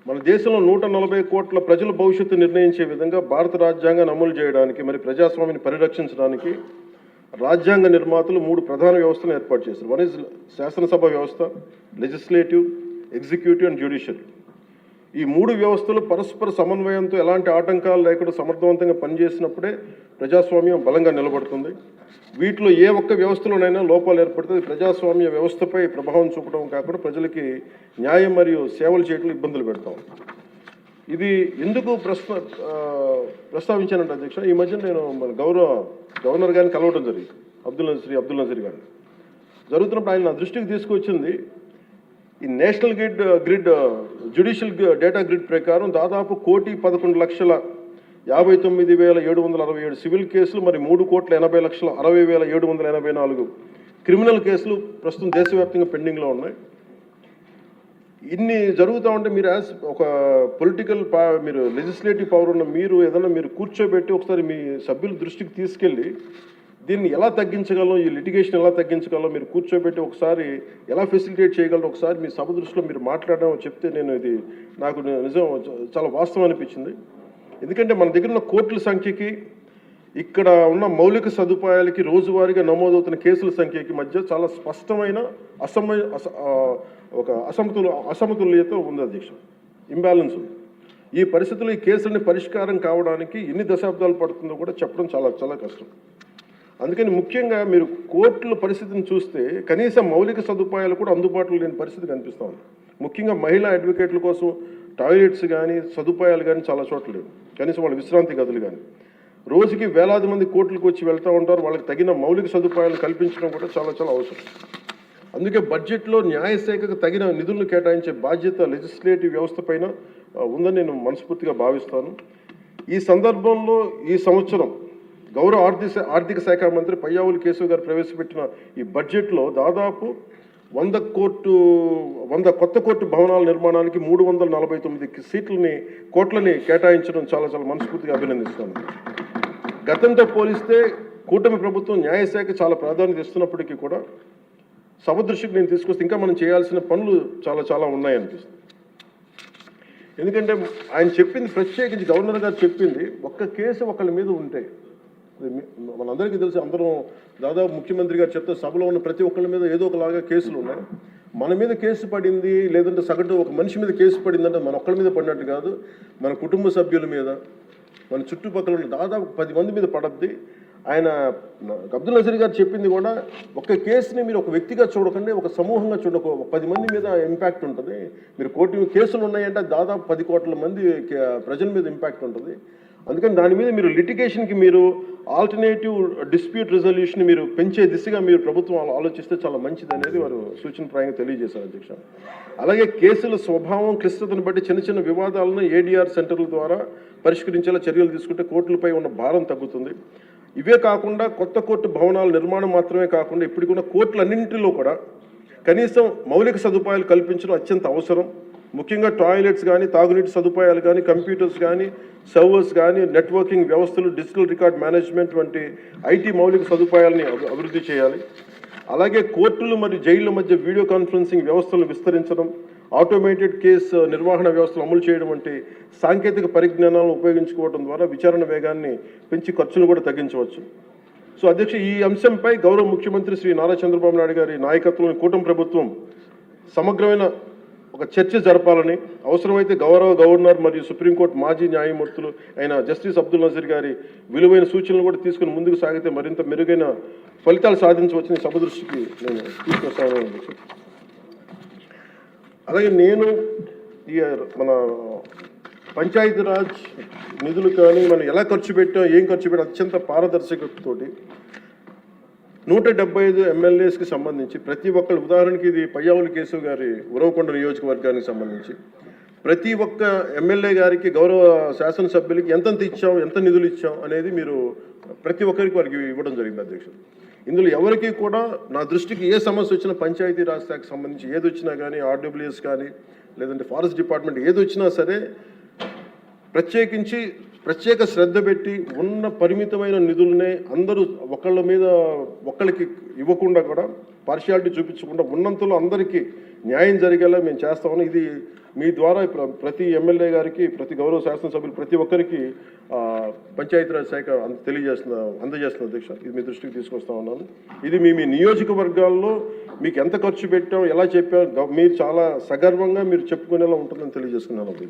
మన దేశంలో 140 కోట్ల ప్రజల భవిష్యత్తు నిర్ణయించే విధంగా భారత రాజ్యాంగాన్ని అమలు చేయడానికి మరి ప్రజాస్వామ్యాన్ని పరిరక్షించడానికి రాజ్యాంగ నిర్మాతలు 3 ప్రధాన వ్యవస్థలను ఏర్పాటు చేశారు. వన్ ఇస్ శాసనసభ వ్యవస్థ, లెజిస్లేటివ్, ఎగ్జిక్యూటివ్ అండ్ జ్యుడిషియల్. ఈ 3 వ్యవస్థలు పరస్పర సమన్వయంతో ఎలాంటి ఆటంకాలు లేకుండా సమర్థవంతంగా పనిచేసినప్పుడే ప్రజాస్వామ్యం బలంగా నిలబడుతుంది. వీటిలో ఏ ఒక్క వ్యవస్థలోనైనా లోపాలు ఏర్పడితే ప్రజాస్వామ్య వ్యవస్థపై ప్రభావం చూపడం కాకుండా ప్రజలకి న్యాయం మరియు సేవలు చేయడంలో ఇబ్బందులు పెడతాం. ఇది ఎందుకు ప్రస్తావించానంటే అధ్యక్ష, ఈ మధ్య నేను మన గవర్నర్ గారిని కలవడం జరిగింది, అబ్దుల్ నజీర్ గారిని. జరుగుతున్నప్పుడు ఆయన నా దృష్టికి తీసుకొచ్చింది, ఈ national grid judicial data grid ప్రకారం దాదాపు 1,11,59,767 సివిల్ కేసులు, మరి 3,80,60,784 క్రిమినల్ కేసులు ప్రస్తుతం దేశవ్యాప్తంగా పెండింగ్లో ఉన్నాయి. ఇన్ని జరుగుతూ ఉంటే మీరు యాజ్ ఒక పొలిటికల్ మీరు లెజిస్లేటివ్ పవర్ ఉన్న మీరు ఏదైనా మీరు కూర్చోబెట్టి ఒకసారి మీ సభ్యుల దృష్టికి తీసుకెళ్ళి దీన్ని ఎలా తగ్గించగలం, ఈ లిటిగేషన్ ఎలా తగ్గించగలం మీరు కూర్చోబెట్టి ఒకసారి ఎలా ఫెసిలిటేట్ చేయగలరు ఒకసారి మీ సభ దృష్టిలో మీరు మాట్లాడడం చెప్తే ఇది నాకు నిజం చాలా వాస్తవం అనిపించింది. ఎందుకంటే మన దగ్గర ఉన్న కోర్టుల సంఖ్యకి ఇక్కడ ఉన్న మౌలిక సదుపాయాలకి రోజువారీగా నమోదవుతున్న కేసుల సంఖ్యకి మధ్య చాలా స్పష్టమైన అసమతుల్యత ఉంది అధ్యక్ష, ఇంబ్యాలెన్స్ ఉంది. ఈ పరిస్థితుల్లో ఈ కేసులని పరిష్కారం కావడానికి ఎన్ని దశాబ్దాలు పడుతుందో కూడా చెప్పడం చాలా చాలా కష్టం. అందుకని ముఖ్యంగా మీరు కోర్టుల పరిస్థితిని చూస్తే కనీసం మౌలిక సదుపాయాలు కూడా అందుబాటులో లేని పరిస్థితి కనిపిస్తూ ఉంది. ముఖ్యంగా మహిళా అడ్వకేట్ల కోసం టాయిలెట్స్ కానీ సదుపాయాలు కానీ చాలా చోట్ల లేవు, కనీసం వాళ్ళ విశ్రాంతి గదులు కానీ. రోజుకి వేలాది మంది కోర్టులకు వచ్చి వెళ్తూ ఉంటారు, వాళ్ళకి తగిన మౌలిక సదుపాయాలు కల్పించడం కూడా చాలా చాలా అవసరం. అందుకే బడ్జెట్లో న్యాయశాఖకు తగిన నిధులను కేటాయించే బాధ్యత లెజిస్లేటివ్ వ్యవస్థ పైన ఉందని నేను మనస్ఫూర్తిగా భావిస్తాను. ఈ సందర్భంలో ఈ సంవత్సరం గౌరవ ఆర్థిక శాఖ మంత్రి పయ్యావుల కేశవ్ గారు ప్రవేశపెట్టిన ఈ బడ్జెట్లో దాదాపు 100 కొత్త కోర్టు భవనాల నిర్మాణానికి 349 కోట్లని కేటాయించడం చాలా చాలా మనస్ఫూర్తిగా అభినందిస్తాను. గతంతో పోలిస్తే కూటమి ప్రభుత్వం న్యాయశాఖ చాలా ప్రాధాన్యత ఇస్తున్నప్పటికీ కూడా సభ దృష్టికి నేను తీసుకొస్తే ఇంకా మనం చేయాల్సిన పనులు చాలా చాలా ఉన్నాయనిపిస్తుంది. ఎందుకంటే ఆయన చెప్పింది, ప్రత్యేకించి గవర్నర్ గారు చెప్పింది, ఒక్క కేసు ఒకళ్ళ మీద ఉంటే మనందరికీ తెలుసు, అందరం దాదాపు ముఖ్యమంత్రి గారు చెప్తే సభలో ఉన్న ప్రతి ఒక్కళ్ళ మీద ఏదో ఒకలాగా కేసులు ఉన్నాయి. మన మీద కేసు పడింది లేదంటే సగటు ఒక మనిషి మీద కేసు పడిందంటే మన ఒక్కళ్ళ మీద పడినట్టు కాదు, మన కుటుంబ సభ్యుల మీద, మన చుట్టుపక్కల దాదాపు 10 మంది మీద పడద్ది. ఆయన అబ్దుల్ నజీర్ గారు చెప్పింది కూడా, ఒక కేసుని మీరు ఒక వ్యక్తిగా చూడకండి, ఒక సమూహంగా చూడక 10 మంది మీద ఇంపాక్ట్ ఉంటుంది. మీరు కోర్టు కేసులు ఉన్నాయంటే దాదాపు 10 కోట్ల మంది ప్రజల మీద ఇంపాక్ట్ ఉంటుంది. అందుకని దాని మీద మీరు లిటిగేషన్కి మీరు ఆల్టర్నేటివ్ డిస్ప్యూట్ రిజల్యూషన్ మీరు పెంచే దిశగా మీరు ప్రభుత్వం ఆలోచిస్తే చాలా మంచిది అనేది వారు సూచనప్రాయంగా తెలియజేశారు అధ్యక్ష. అలాగే కేసుల స్వభావం క్లిష్టతను బట్టి చిన్న చిన్న వివాదాలను ఏడీఆర్ సెంటర్ల ద్వారా పరిష్కరించేలా చర్యలు తీసుకుంటే కోర్టులపై ఉన్న భారం తగ్గుతుంది. ఇవే కాకుండా కొత్త కోర్టు భవనాల నిర్మాణం మాత్రమే కాకుండా ఇప్పటికున్న కోర్టులన్నింటిలో కూడా కనీసం మౌలిక సదుపాయాలు కల్పించడం అత్యంత అవసరం. ముఖ్యంగా టాయిలెట్స్ కానీ, తాగునీటి సదుపాయాలు కానీ, కంప్యూటర్స్ కానీ, సర్వర్స్ కానీ, నెట్వర్కింగ్ వ్యవస్థలు, డిజిటల్ రికార్డ్ మేనేజ్మెంట్ వంటి ఐటీ మౌలిక సదుపాయాలని అభివృద్ధి చేయాలి. అలాగే కోర్టులు మరియు జైళ్ల మధ్య వీడియో కాన్ఫరెన్సింగ్ వ్యవస్థలను విస్తరించడం, ఆటోమేటెడ్ కేసు నిర్వహణ వ్యవస్థలు అమలు చేయడం వంటి సాంకేతిక పరిజ్ఞానాలను ఉపయోగించుకోవడం ద్వారా విచారణ వేగాన్ని పెంచి ఖర్చును కూడా తగ్గించవచ్చు. సో అధ్యక్ష, ఈ అంశంపై గౌరవ ముఖ్యమంత్రి శ్రీ నారా చంద్రబాబు నాయుడు గారి నాయకత్వంలోని కూటమి ప్రభుత్వం సమగ్రమైన ఒక చర్చ జరపాలని, అవసరమైతే గౌరవ గవర్నర్ మరియు సుప్రీంకోర్టు మాజీ న్యాయమూర్తులు అయిన జస్టిస్ అబ్దుల్ నజీర్ గారి విలువైన సూచనలు కూడా తీసుకుని ముందుకు సాగితే మరింత మెరుగైన ఫలితాలు సాధించవచ్చని సభ దృష్టికి నేను తీసుకొస్తాను. అలాగే నేను ఈ మన పంచాయతీరాజ్ నిధులు కానీ మనం ఎలా ఖర్చు పెట్టాం, ఏం ఖర్చు పెట్టాం అత్యంత పారదర్శకతతోటి 175 ఎమ్మెల్యేస్కి సంబంధించి ప్రతి ఒక్కరు, ఉదాహరణకి ఇది పయ్యావుల కేశవ్ గారి ఉరవకొండ నియోజకవర్గానికి సంబంధించి ప్రతి ఒక్క ఎమ్మెల్యే గారికి, గౌరవ శాసనసభ్యులకి ఎంతెంత ఇచ్చాం, ఎంత నిధులు ఇచ్చాం అనేది మీరు ప్రతి ఒక్కరికి వారికి ఇవ్వడం జరిగింది అధ్యక్షుడు. ఇందులో ఎవరికి కూడా నా దృష్టికి ఏ సమస్య వచ్చినా, పంచాయతీ రాజ్ శాఖకు సంబంధించి ఏది వచ్చినా కానీ, ఆర్డబ్ల్యూఎస్ కానీ లేదంటే ఫారెస్ట్ డిపార్ట్మెంట్ ఏది వచ్చినా సరే ప్రత్యేక శ్రద్ధ పెట్టి ఉన్న పరిమితమైన నిధులనే అందరూ ఒకళ్ళకి ఇవ్వకుండా కూడా పార్షియాలిటీ చూపించకుండా ఉన్నంతలో అందరికీ న్యాయం జరిగేలా మేము చేస్తామని ఇది మీ ద్వారా ప్రతి ఎమ్మెల్యే గారికి, ప్రతి గౌరవ శాసనసభ్యులు ప్రతి ఒక్కరికి పంచాయతీరాజ్ శాఖ అందజేస్తున్న అధ్యక్ష. ఇది మీ దృష్టికి తీసుకొస్తా ఉన్నాను. ఇది మీ నియోజకవర్గాల్లో మీకు ఎంత ఖర్చు పెట్టాం, ఎలా చెప్పాం, మీరు చాలా సగర్వంగా మీరు చెప్పుకునేలా ఉంటుందని తెలియజేస్తున్నాను అధ్యక్ష.